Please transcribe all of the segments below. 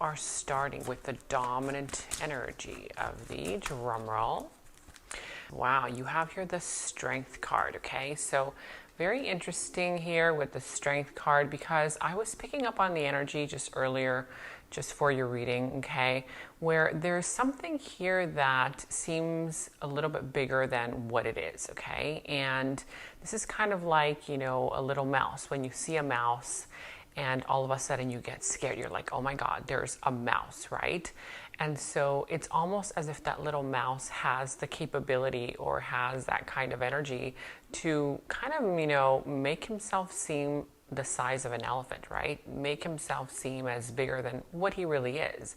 are starting with the dominant energy of the drum roll. Wow, you have here the Strength card, okay? So very interesting here with the Strength card, because I was picking up on the energy just earlier, just for your reading, okay, where there's something here that seems a little bit bigger than what it is, okay? And this is kind of like, you know, a little mouse. When you see a mouse and all of a sudden you get scared, you're like, oh my God, there's a mouse, right? And so it's almost as if that little mouse has the capability or has that kind of energy to kind of, you know, make himself seem the size of an elephant, right? Make himself seem as bigger than what he really is.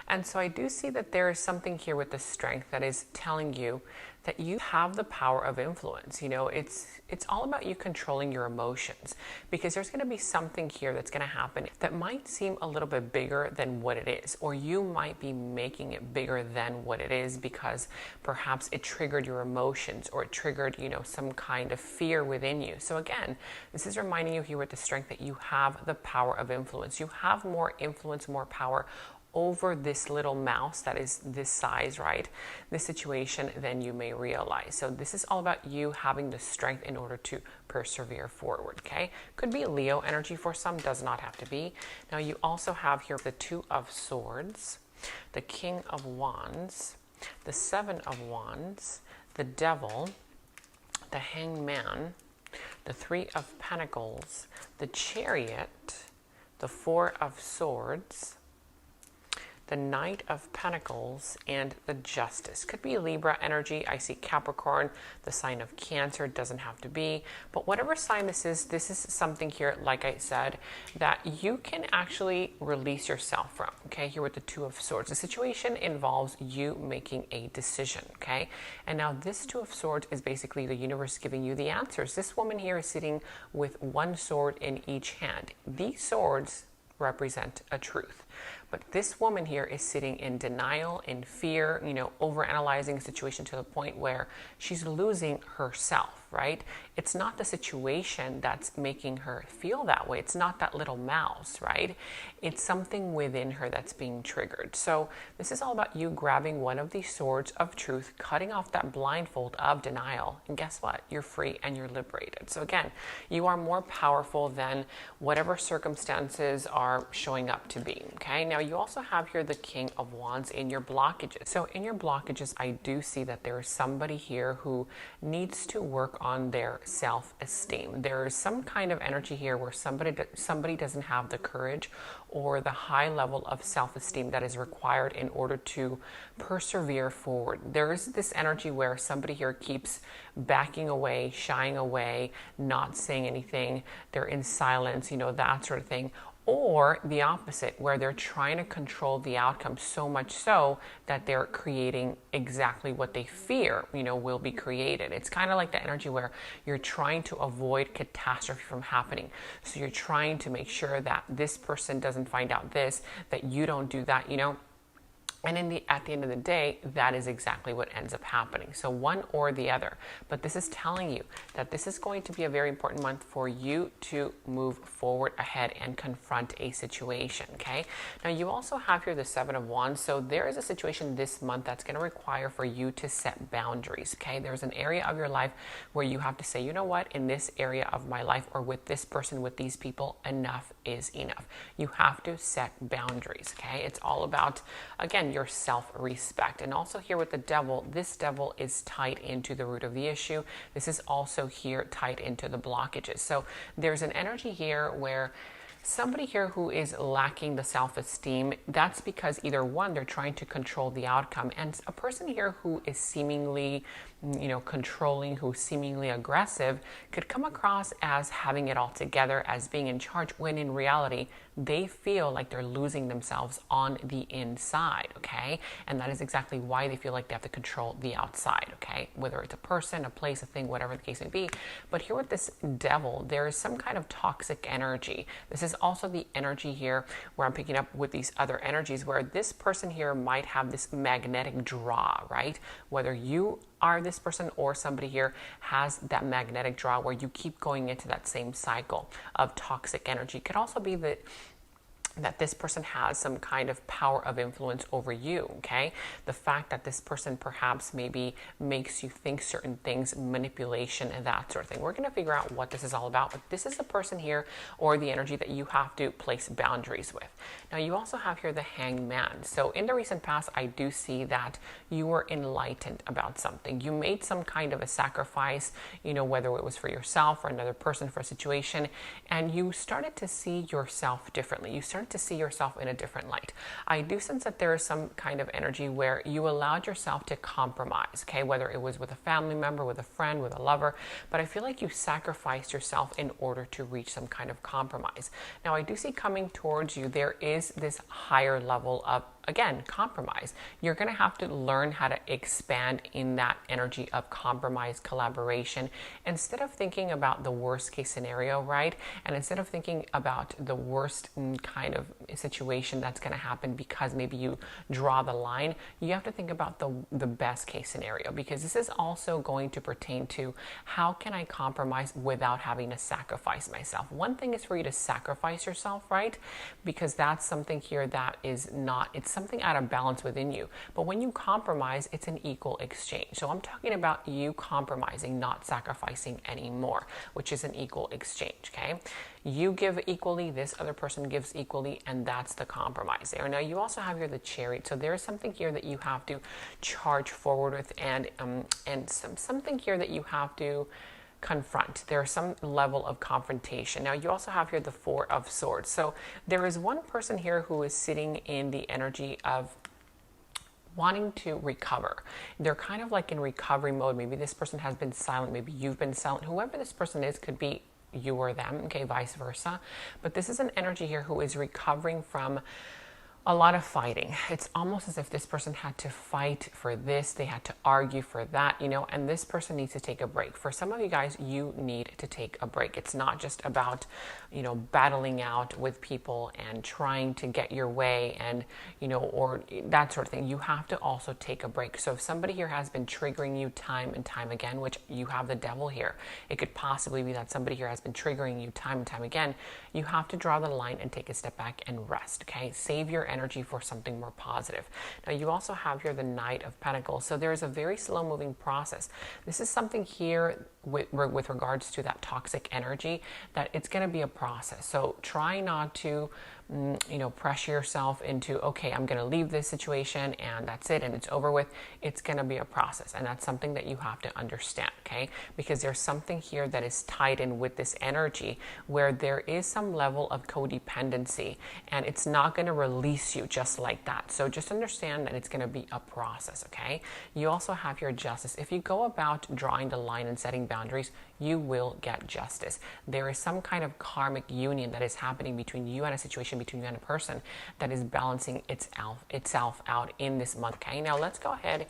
And so I do see that there is something here with the Strength that is telling you that you have the power of influence. You know, it's all about you controlling your emotions, because there's going to be something here that's going to happen that might seem a little bit bigger than what it is, or you might be making it bigger than what it is because perhaps it triggered your emotions, or it triggered, you know, some kind of fear within you. So again, this is reminding you here with the Strength that you have the power of influence. You have more influence, more power over this little mouse that is this size, right? This situation, than you may realize. So this is all about you having the strength in order to persevere forward, okay? Could be Leo energy for some, does not have to be. Now you also have here the Two of Swords, the King of Wands, the Seven of Wands, the Devil, the Hanged Man, the Three of Pentacles, the Chariot, the Four of Swords, the Knight of Pentacles, and the Justice. Could be Libra energy. I see Capricorn, the sign of Cancer, doesn't have to be. But whatever sign this is something here, like I said, that you can actually release yourself from, okay? Here with the Two of Swords. The situation involves you making a decision, okay? And now this Two of Swords is basically the universe giving you the answers. This woman here is sitting with one sword in each hand. These swords represent a truth. But this woman here is sitting in denial, in fear, you know, overanalyzing a situation to the point where she's losing herself, right? It's not the situation that's making her feel that way. It's not that little mouse, right? It's something within her that's being triggered. So this is all about you grabbing one of these swords of truth, cutting off that blindfold of denial. And guess what? You're free and you're liberated. So again, you are more powerful than whatever circumstances are showing up to be, okay? Now you also have here the King of Wands in your blockages. So in your blockages, I do see that there is somebody here who needs to work on their self-esteem. There is some kind of energy here where somebody doesn't have the courage or the high level of self-esteem that is required in order to persevere forward. There is this energy where somebody here keeps backing away, shying away, not saying anything. They're in silence, you know, that sort of thing. Or the opposite, where they're trying to control the outcome so much so that they're creating exactly what they fear, you know, will be created. It's kind of like the energy where you're trying to avoid catastrophe from happening. So you're trying to make sure that this person doesn't find out this, that you don't do that, you know. And at the end of the day, that is exactly what ends up happening. So one or the other. But this is telling you that this is going to be a very important month for you to move forward ahead and confront a situation, okay? Now you also have here the Seven of Wands. So there is a situation this month that's going to require for you to set boundaries, okay? There's an area of your life where you have to say, you know what, in this area of my life or with this person, with these people, enough is enough. You have to set boundaries, okay? It's all about, again, your self-respect. And also here with the Devil, this Devil is tied into the root of the issue. This is also here tied into the blockages. So there's an energy here where somebody here who is lacking the self-esteem, that's because either one, they're trying to control the outcome, and a person here who is seemingly, you know, controlling, who's seemingly aggressive, could come across as having it all together, as being in charge, when in reality, they feel like they're losing themselves on the inside, okay? And that is exactly why they feel like they have to control the outside, okay? Whether it's a person, a place, a thing, whatever the case may be. But here with this Devil, there is some kind of toxic energy. This is also the energy here where I'm picking up with these other energies where this person here might have this magnetic draw, right? Whether you are this person or somebody here has that magnetic draw where you keep going into that same cycle of toxic energy. It could also be that that this person has some kind of power of influence over you, okay? The fact that this person perhaps maybe makes you think certain things, manipulation and that sort of thing. We're going to figure out what this is all about, but this is the person here or the energy that you have to place boundaries with. Now, you also have here the Hanged Man. So in the recent past, I do see that you were enlightened about something. You made some kind of a sacrifice, you know, whether it was for yourself or another person, for a situation, and you started to see yourself differently. You started to see yourself in a different light. I do sense that there is some kind of energy where you allowed yourself to compromise, okay? Whether it was with a family member, with a friend, with a lover, but I feel like you sacrificed yourself in order to reach some kind of compromise. Now, I do see coming towards you, there is this higher level of, again, compromise. You're going to have to learn how to expand in that energy of compromise, collaboration, instead of thinking about the worst case scenario, right? And instead of thinking about the worst kind of situation that's going to happen because maybe you draw the line, you have to think about the best case scenario, because this is also going to pertain to how can I compromise without having to sacrifice myself. One thing is for you to sacrifice yourself, right? Because that's something here that is not, it's something out of balance within you. But when you compromise, it's an equal exchange. So I'm talking about you compromising, not sacrificing anymore, which is an equal exchange, okay? You give equally, this other person gives equally, and that's the compromise there. Now, you also have here the Chariot. So there is something here that you have to charge forward with, and something here that you have to confront. There's some level of confrontation. Now, you also have here the Four of Swords. So there is one person here who is sitting in the energy of wanting to recover. They're kind of like in recovery mode. Maybe this person has been silent. Maybe you've been silent. Whoever this person is, could be you or them, okay, vice versa. But this is an energy here who is recovering from a lot of fighting. It's almost as if this person had to fight for this, they had to argue for that, you know, and this person needs to take a break. For some of you guys, you need to take a break. It's not just about, you know, battling out with people and trying to get your way and, you know, or that sort of thing. You have to also take a break. So if somebody here has been triggering you time and time again, which you have the Devil here, it could possibly be that somebody here has been triggering you time and time again. You have to draw the line and take a step back and rest, okay? Save your energy for something more positive. Now, you also have here the Knight of Pentacles. So there is a very slow moving process. This is something here with regards to that toxic energy, that it's going to be a process. So try not to you know, pressure yourself into, okay, I'm going to leave this situation and that's it and it's over with. It's going to be a process, and that's something that you have to understand, okay? Because there's something here that is tied in with this energy where there is some level of codependency, and it's not going to release you just like that. So just understand that it's going to be a process, okay? You also have your Justice. If you go about drawing the line and setting boundaries, you will get justice. There is some kind of karmic union that is happening between you and a situation, between you and a person, that is balancing itself out in this month, okay? Now let's go ahead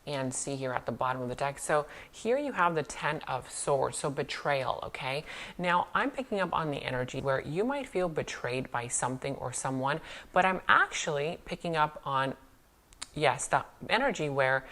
and see here at the bottom of the deck. So here you have the Ten of Swords, so betrayal, okay? Now I'm picking up on the energy where you might feel betrayed by something or someone, but I'm actually picking up on, yes, the energy where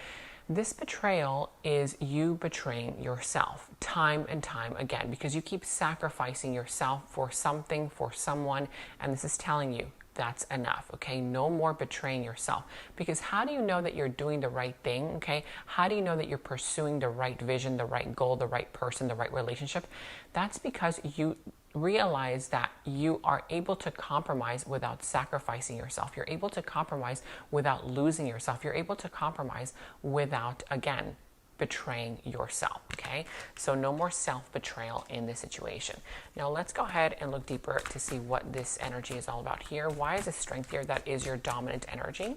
this betrayal is you betraying yourself time and time again, because you keep sacrificing yourself for something, for someone, and this is telling you that's enough, okay? No more betraying yourself. Because how do you know that you're doing the right thing, okay? How do you know that you're pursuing the right vision, the right goal, the right person, the right relationship? That's because you realize that you are able to compromise without sacrificing yourself. You're able to compromise without losing yourself. You're able to compromise without, again, betraying yourself, okay? So no more self-betrayal in this situation. Now let's go ahead and look deeper to see what this energy is all about here. Why is the Strength here? That is your dominant energy.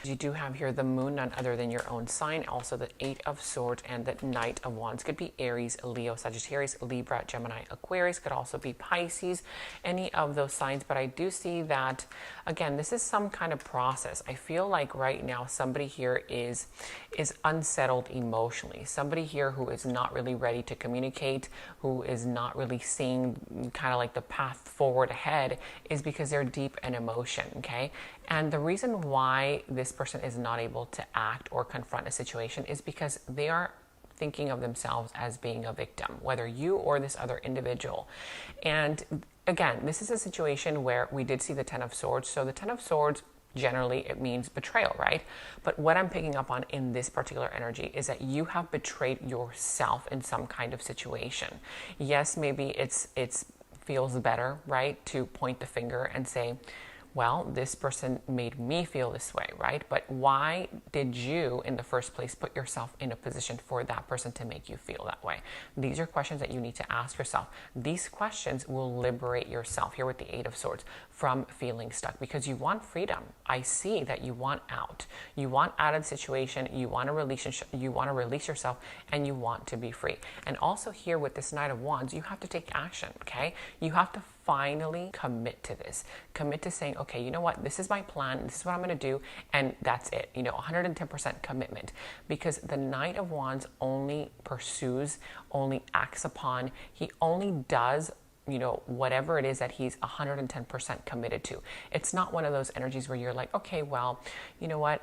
You do have here the Moon, none other than your own sign, also the Eight of Swords and the Knight of Wands. Could be Aries, Leo, Sagittarius, Libra, Gemini, Aquarius. Could also be Pisces, any of those signs. But I do see that, again, this is some kind of process. I feel like right now somebody here is unsettled emotionally. Somebody here who is not really ready to communicate, who is not really seeing kind of like the path forward ahead, is because they're deep in emotion, okay? And the reason why this person is not able to act or confront a situation is because they are thinking of themselves as being a victim, whether you or this other individual. And again, this is a situation where we did see the Ten of Swords. So the Ten of Swords, generally it means betrayal, right? But what I'm picking up on in this particular energy is that you have betrayed yourself in some kind of situation. Yes, maybe it's feels better, right, to point the finger and say, well, this person made me feel this way, right? But why did you, in the first place, put yourself in a position for that person to make you feel that way? These are questions that you need to ask yourself. These questions will liberate yourself, here with the Eight of Swords, from feeling stuck, because you want freedom. I see that you want out. You want out of the situation. You want a relationship. You want to release yourself, and you want to be free. And also here with this Knight of Wands, you have to take action, okay? You have to finally commit to this. Commit to saying, okay, you know what? This is my plan. This is what I'm going to do. And that's it. 110% commitment. Because the Knight of Wands only pursues, only acts upon, he only does whatever it is that he's 110% committed to. It's not one of those energies where you're like, okay, well, you know what?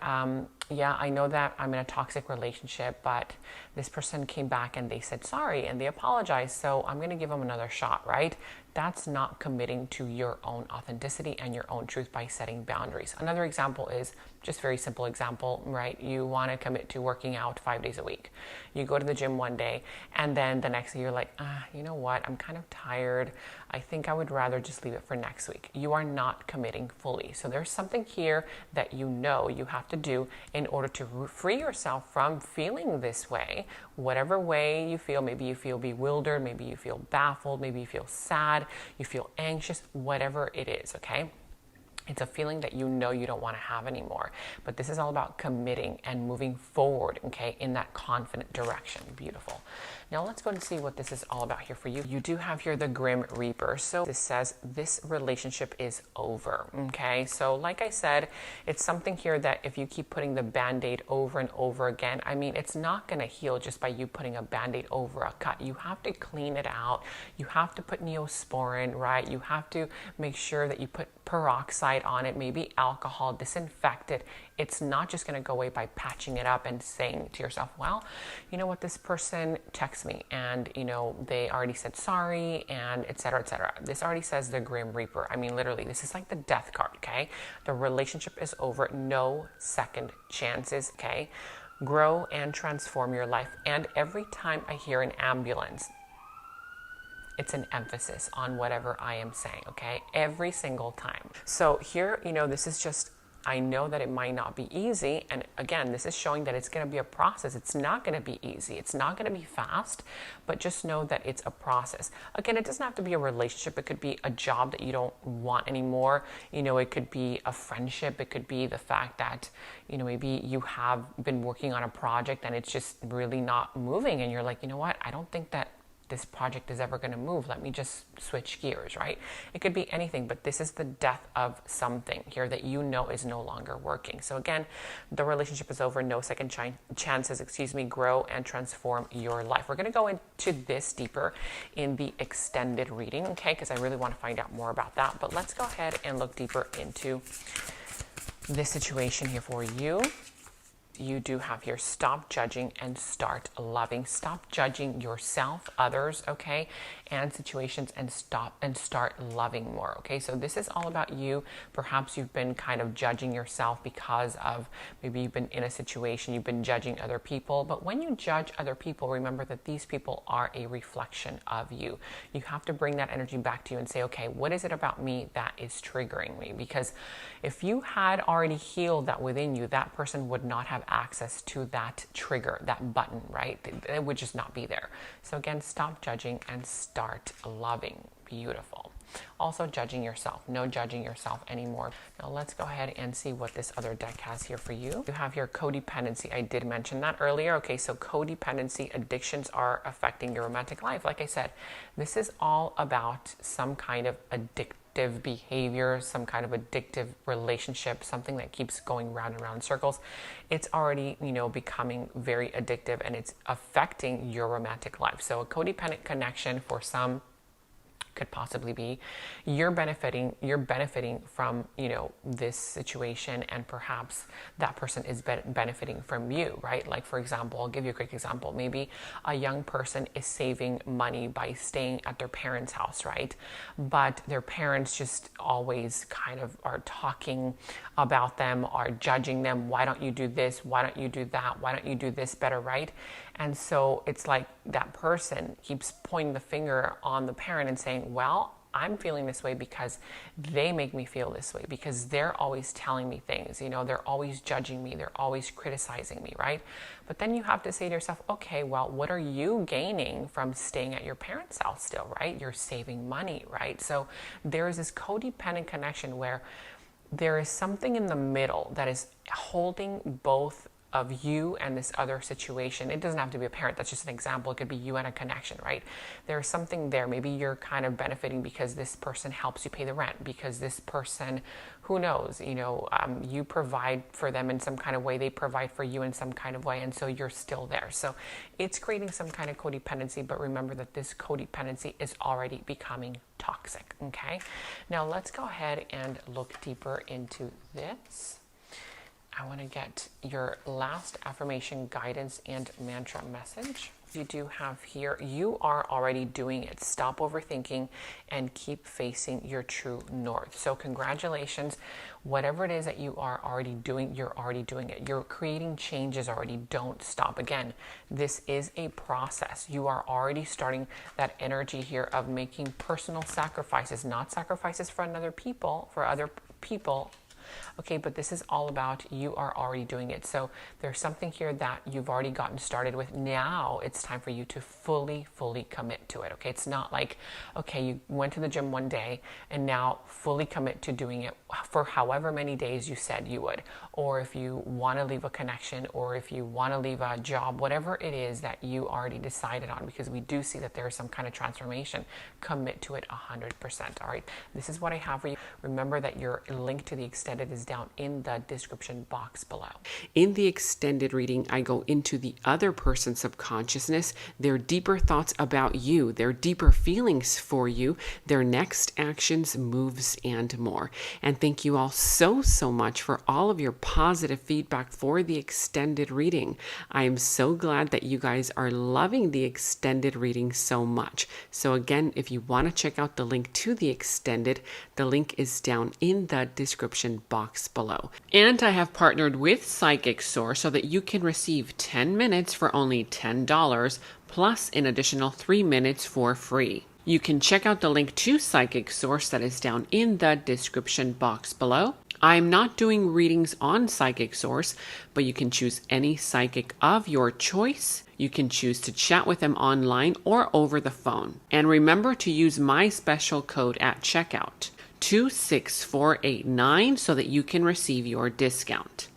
Yeah, I know that I'm in a toxic relationship, but this person came back and they said sorry and they apologized, so I'm going to give them another shot, right? That's not committing to your own authenticity and your own truth by setting boundaries. Another example is just very simple example, right? You want to commit to working out 5 days a week. You go to the gym one day and then the next day you're like, you know what? I'm kind of tired. I think I would rather just leave it for next week. You are not committing fully. So there's something here that you have to do in order to free yourself from feeling this way, whatever way you feel. Maybe you feel bewildered, maybe you feel baffled, maybe you feel sad, you feel anxious, whatever it is, okay? It's a feeling that you don't want to have anymore. But this is all about committing and moving forward, okay, in that confident direction. Beautiful. Now let's go and see what this is all about here for you. You do have here the Grim Reaper. So this says this relationship is over, okay? So like I said, it's something here that if you keep putting the Band-Aid over and over again, I mean, it's not going to heal just by you putting a Band-Aid over a cut. You have to clean it out. You have to put Neosporin, right? You have to make sure that you put peroxide on it, maybe alcohol, disinfect it. It's not just going to go away by patching it up and saying to yourself, well, you know what, this person texts me and, they already said sorry and et cetera, et cetera. This already says the Grim Reaper. I mean, literally, this is like the death card, okay? The relationship is over. No second chances, okay? Grow and transform your life. And every time I hear an ambulance, it's an emphasis on whatever I am saying, okay? Every single time. So here, this is just, I know that it might not be easy. And again, this is showing that it's going to be a process. It's not going to be easy. It's not going to be fast, but just know that it's a process. Again, it doesn't have to be a relationship. It could be a job that you don't want anymore. It could be a friendship. It could be the fact that, maybe you have been working on a project and it's just really not moving. And you're like, you know what? I don't think that this project is ever going to move. Let me just switch gears, right? It could be anything, but this is the death of something here that is no longer working. So again, the relationship is over. No second chances, grow and transform your life. We're going to go into this deeper in the extended reading, okay? Because I really want to find out more about that. But let's go ahead and look deeper into this situation here for you. You do have here, stop judging and start loving. Stop judging yourself, others, okay, and situations, and start loving more, okay? So this is all about you. Perhaps you've been kind of judging yourself because of maybe you've been in a situation, you've been judging other people. But when you judge other people, remember that these people are a reflection of you. You have to bring that energy back to you and say, okay, what is it about me that is triggering me? Because if you had already healed that within you, that person would not have access to that trigger, that button, right? It would just not be there. So again, stop judging and start loving. Beautiful. Also judging yourself. No judging yourself anymore. Now let's go ahead and see what this other deck has here for you. You have here codependency. I did mention that earlier. Okay, so codependency, addictions are affecting your romantic life. Like I said, this is all about some kind of addictive behavior, some kind of addictive relationship, something that keeps going round and round in circles. It's already, becoming very addictive and it's affecting your romantic life. So a codependent connection for some could possibly be, you're benefiting from, you know, this situation, and perhaps that person is benefiting from you, right? Like, for example, I'll give you a quick example. Maybe a young person is saving money by staying at their parents' house, right? But their parents just always kind of are talking about them, are judging them. Why don't you do this? Why don't you do that? Why don't you do this better, right? And so it's like that person keeps pointing the finger on the parent and saying, well, I'm feeling this way because they make me feel this way, because they're always telling me things, you know, they're always judging me, they're always criticizing me, right? But then you have to say to yourself, okay, well, what are you gaining from staying at your parents' house still, right? You're saving money, right? So there is this codependent connection where there is something in the middle that is holding both of you and this other situation. It doesn't have to be a parent. That's just an example. It could be you and a connection, right? There's something there. Maybe you're kind of benefiting because this person helps you pay the rent, because this person, who knows, you know, you provide for them in some kind of way, they provide for you in some kind of way, and so you're still there. So it's creating some kind of codependency, but remember that this codependency is already becoming toxic, okay? Now let's go ahead and look deeper into this. I want to get your last affirmation, guidance, and mantra message. You do have here, you are already doing it. Stop overthinking and keep facing your true north. So congratulations. Whatever it is that you are already doing, you're already doing it. You're creating changes already. Don't stop. Again, this is a process. You are already starting that energy here of making personal sacrifices, not sacrifices for other people, okay, but this is all about you are already doing it. So there's something here that you've already gotten started with. Now it's time for you to fully commit to it, okay? It's not like, okay, you went to the gym one day and now fully commit to doing it for however many days you said you would. Or if you want to leave a connection, or if you want to leave a job, whatever it is that you already decided on, because we do see that there is some kind of transformation, commit to it 100%, all right? This is what I have for you. Remember that your link to the extended is down in the description box below. In the extended reading, I go into the other person's subconsciousness, their deeper thoughts about you, their deeper feelings for you, their next actions, moves, and more. And thank you all so much for all of your positive feedback for the extended reading. I am so glad that you guys are loving the extended reading so much. So again, if you want to check out the link to the extended, the link is down in the description box below. And I have partnered with Psychic Source so that you can receive 10 minutes for only $10 plus an additional 3 minutes for free. You can check out the link to Psychic Source that is down in the description box below. I'm not doing readings on Psychic Source, but you can choose any psychic of your choice. You can choose to chat with them online or over the phone. And remember to use my special code at checkout, 26489, so that you can receive your discount.